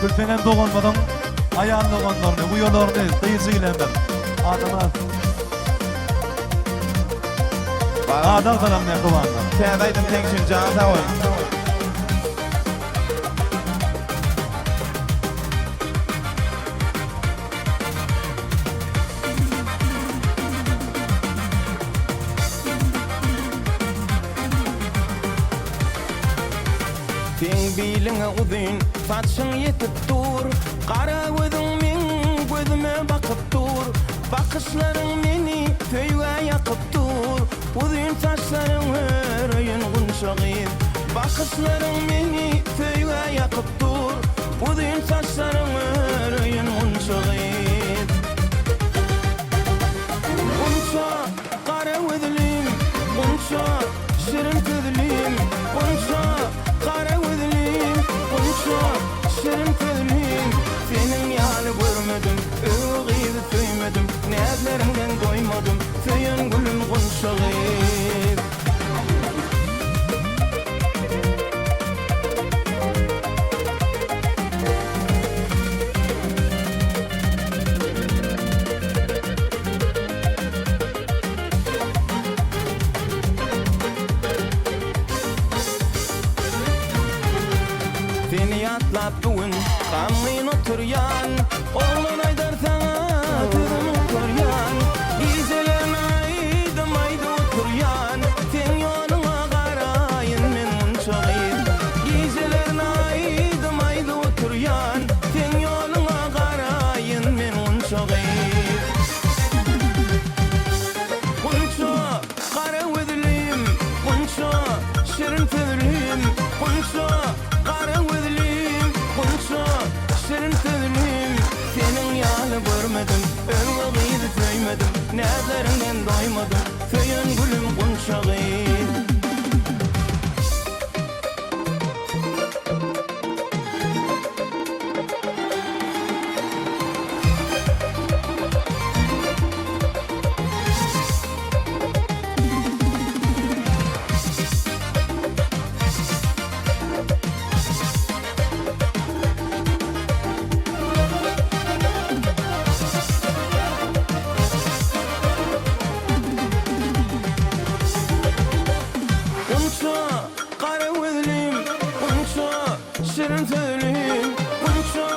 Külfenen doğanmadan ayağın doğanlarını, bu yollarını kıyısı gilenler. Adama adam falan ne kıvanlar. Tevaydım tenkşin can sağ ol. Sen biline udun, fatşın yetip dur. Kara gözün min gözüme bakıp dur. Bakışların beni töyge yakıp dur. Udun taşların örüyün kunşağıyım. Bakışların beni töyge yakıp dur. Udun taşların örüyün kunşağıyım. Kunşa kara gözlüm, kunşa şirin tüzlüm. Kunşa kara gözlüm, kunşa şirin tüzlüm. Senin yanı görmedim, öğüyü tüymedim. Nezlerinden doymadım, tüyün gülüm kunşağıyım. Seni atlattığın kanlıyın oturyan. Oğlun aydar sana tırım oturyan. Gizelerin aydım aydı oturyan. Sen yoluna karayın men unçağıyım. Gizelerin aydım aydı oturyan. Sen yoluna karayın men unçağıyım. Kunça kara gözlüm, kunça şirin tüzlüm. Kunça kara gözlüm, kunça şirin tüzlüm. Senin yanı görmedim, öğüyü tüymedim. Nezlerinden doymadım, tüyün gülüm kunşağıyım. Kunça kara gözlüm, kunça şirin tüzlüm. Kunça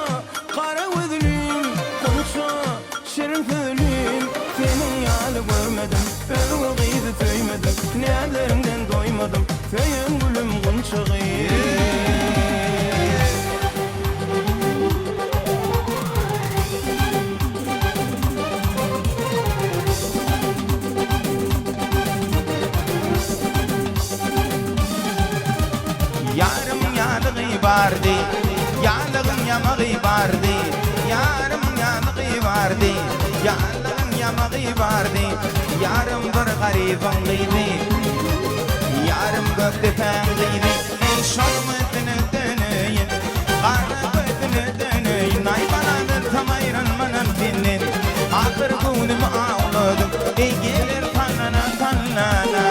kara gözlüm, kunça şirin tüzlüm. Senin yanı görmedim, öğüyü tüymedim. Nezlerinden doymadım, tüyün gülüm kunşağıyım. Yarım yanığı vardı, yanığın yamağı vardı. Yarım yanığı vardı, yanığın yamağı vardı. Yarım bir garibinliydi, yarım göktepenliydi. Ey şolmetini döneyim, kara gözünü döneyim. Ay banadır tam ayrılmanın senin. Ahır günümü ağladım, ey gelir tanana tanana.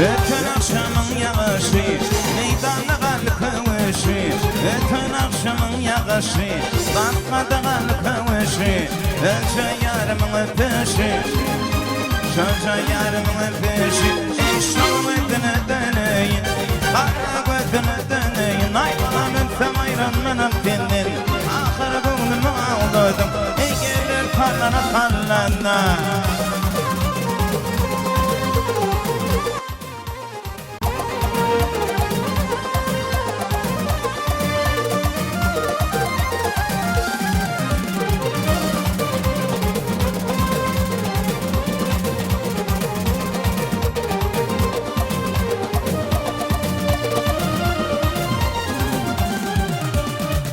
Öten akşamın yağışı, meydana kalkışı. Öten akşamın yağışı, kalkmadı kalkışı. Önce yarımın öpüşü, şöyle yarımın öpüşü. Ey şolmetini döneyim, kara gözünü döneyim. Ay bana dönsem ayrılmanım senden. Ahır günümü ağladım, ey gelir kallana kallana.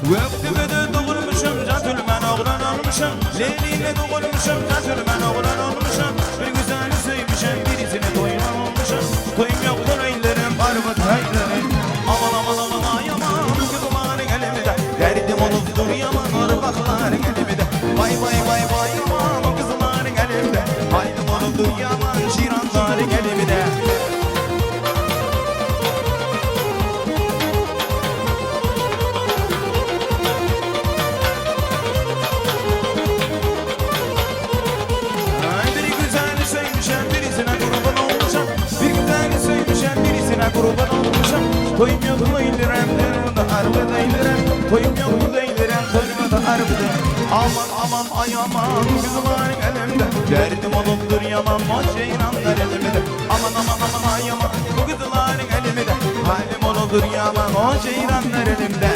Göktübede doğulmuşum, catül ben oğlan olmuşum. Leyliyle doğulmuşum, catül ben oğlan olmuşum. Bir güzel sevmişim, birisine doyma olmuşum. Doyum yoktur eylerim, barbut eylerim. Aman aman aman ay aman, ki dumanı elimde. Derdim oluptur yaman, ırbaklar elimde. Vay vay vay vay. kızlarning elimide. Ay bir güzel sevmişem birisine kurban olmuşam. Bir güzel sevmişem birisine kurban olmuşam. Toyum yok değilirem, toyumda araba değilirem. Toyum yok değilirem, toyumda araba. Aman aman ay aman kızlarning elimde. Derdim olupdur yaman o ceyranlar elimde. Aman aman aman ay aman bu kızlarning elimde. Halim olupdur yaman o ceyranlar elimde.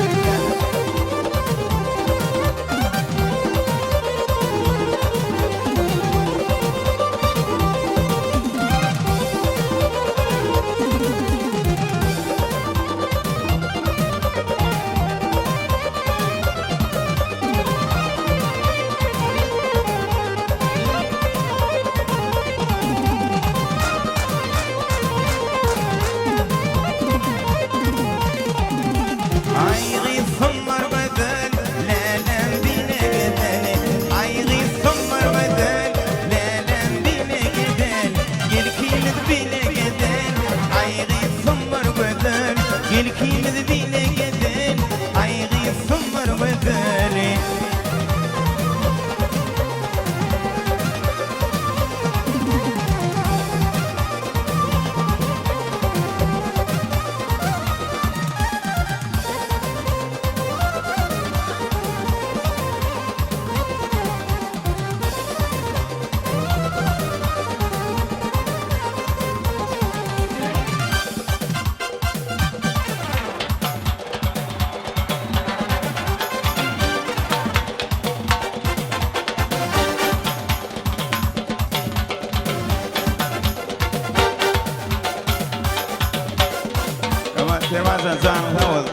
Temazdan canım sağ ol.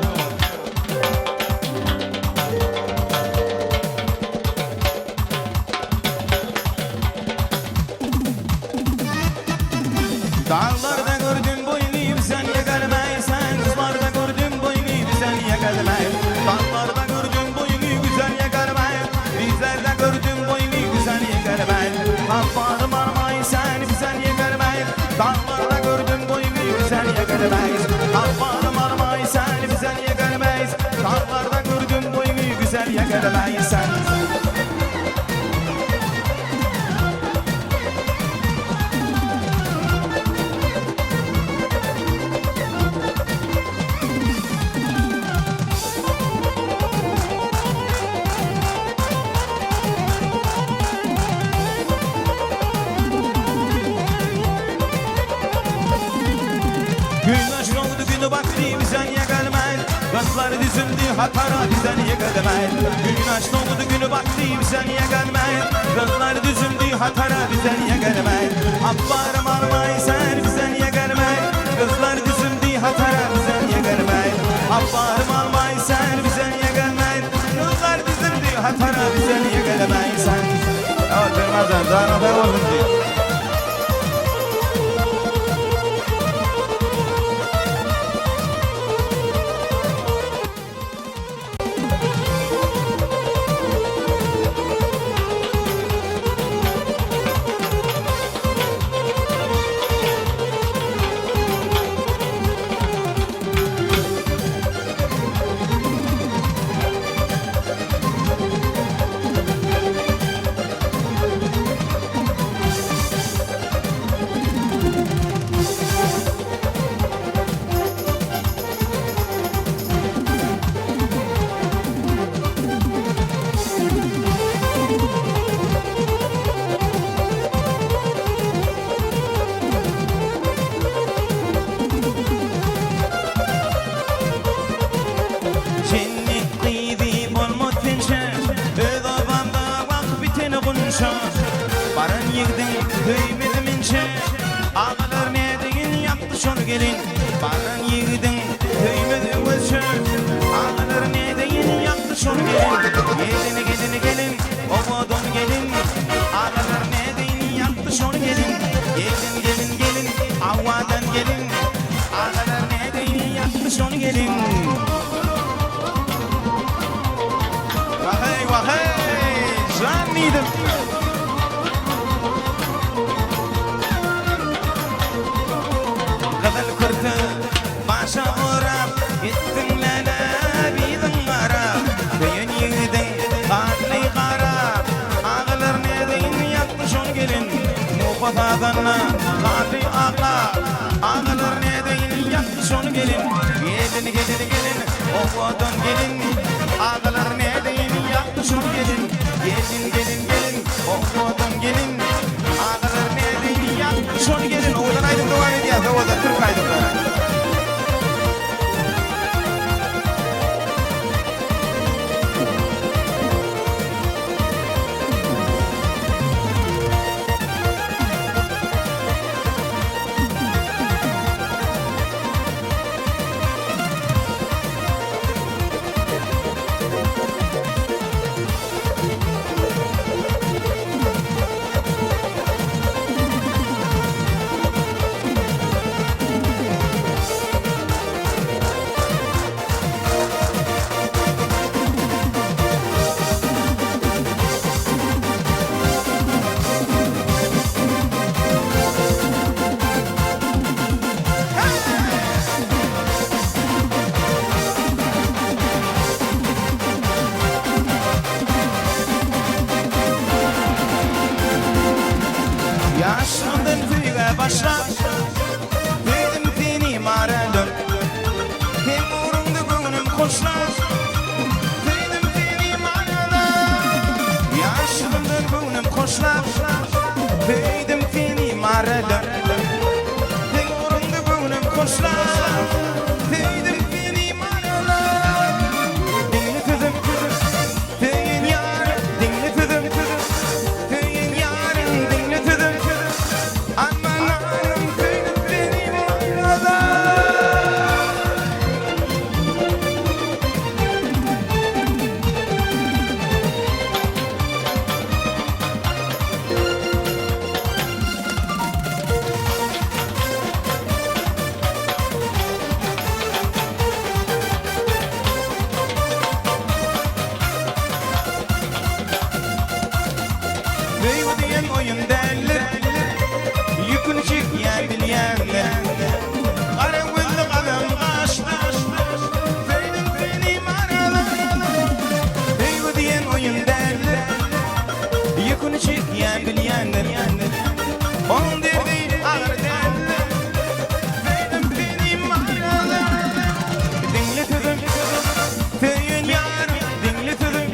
Dağlarda gördüm boynuyum sen yakalmaysan. Kızlarda gördüm boynuyum sen yakalmaysan. Dağlarda gördüm boynuyu güzel yakalmaysan. Bizlerde gördüm boynuyu güzel yakalmaysan. Haffarım armayı sen güzel yakalmaysan. Dağlarda gördüm boynuyu güzel yakalmaysan. Haffarım armayı sen güzel yakalmaysan. Dağlarda gördüm boynuyu güzel yakalmaysan. Güneş oldu günü baktı bizden yakalmayın. Kızlar düzüldü hatara bizden yakalmayın. Güneş oldu günü baktı bizden yakalmayın. Kızlar düzüldü hatara bizden yakalmayın. Abbarım armayı sen bizden yakalmayın. Kızlar düzüldü hatara bizden yakalmayın. Abbarım armayı sen bizden yakalmayın. Kızlar düzüldü hatara bizden yakalmayın sen. Evet Ramazan canım ben oldum diyor. Baran yigdin kıymetimce Ağalar ne deyin yaptı şunu gelin Baran yigdin kıymetimce Ağalar ne deyin yaptı şunu gelin Gelin ovodon gelin Ağalar ne deyin yaptı şunu gelin Gelin avadan gelin Ağalar ne deyin yaptı şunu gelin Vahey can needim otadanna Katı ağla Ağlar ne deyin yaktı son gelin Gelin ovadan gelin Ağlar ne deyin yaktı son gelin Gelin ovadan gelin Ağlar ne deyin yaktı son gelin Ovadan aydın devam ediyor Ovadan Türk aydınları Yaşlandın tüyge başla Tüydüm seni maralım Hem uğrumda gönlüm koşlar Tüydüm seni maralım Yaşlandın gönlüm koşlar Tüydüm seni maralım Hem uğrumda gönlüm koşlar Tüydüm seni maralım Dinle tüzüm Tüyün yarım Dinle tüzüm Tüyün yarım Dinle tüzüm Amanım tüydüm seni maralım Büyü diyen oyun derler Yükünü çekyen bilyenler Kara güllü adam kaçtı Tüydüm seni maralım Büyü diyen oyun derler Yükünü çekyen bilyenler On derdi ağır derler Tüydüm seni maralım Dinle tüzüm Tüyün yarım Dinle tüzüm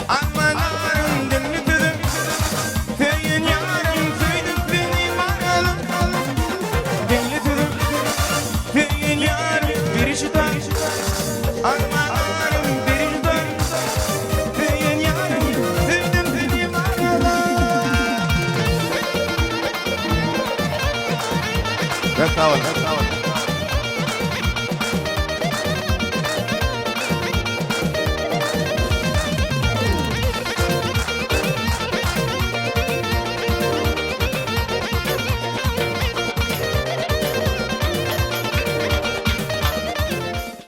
Aman ağrım Dinle tüzüm Tüyün yarım Tüydüm seni maralım Dinle tüzüm Tüyün yarım Bir çıtar Aman ağrım Bir çıtar Tüyün yarım Tüydüm seni maralım Sağ ol